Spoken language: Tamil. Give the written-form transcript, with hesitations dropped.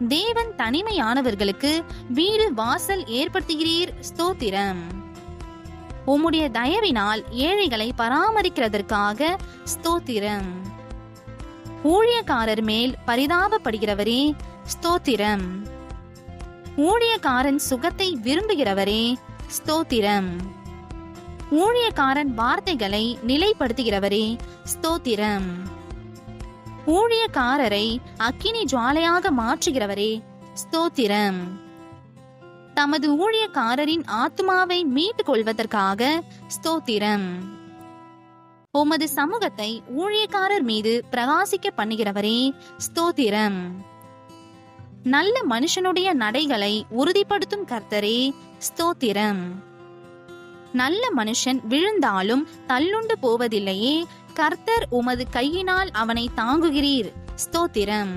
தேவன் தனிமையானவர்களுக்கு வீடு வாசல் ஏற்படுத்துகிறீர். ஸ்தோத்திரம். உம்முடைய தயவினால் ஏழைகளை பராமரிக்கிறதற்காக ஸ்தோத்திரம். ஊழியக்காரர் மேல் பரிதாபப்படுகிறவரே ஸ்தோத்திரம். ஊழியக்காரன் சுகத்தை விரும்புகிறவரே ஸ்தோத்திரம். ஊழியக்காரன் வார்த்தைகளை நிலைப்படுத்துகிறவரே ஸ்தோத்திரம். ஊழியக்காரரை அக்கினி ஜுவாலையாக மாற்றுகிறவரே ஸ்தோத்திரம். தமது ஊழியக்காரரின் ஆத்துமாவை மீட்டுக் கொள்வதற்காக ஸ்தோத்திரம். உமது சமூகத்தை ஊழியக்காரர் மீது பிரகாசிக்க பண்ணுகிறவரே ஸ்தோத்திரம். நல்ல மனுஷனுடைய நடைகளை உறுதிப்படுத்தும் கர்த்தரே ஸ்தோத்திரம். நல்ல மனுஷன் விழுந்தாலும் தள்ளுண்டு போவதில்லையே, கர்த்தர் உமது கையினால் அவனை தாங்குகிறீர். ஸ்தோத்திரம்.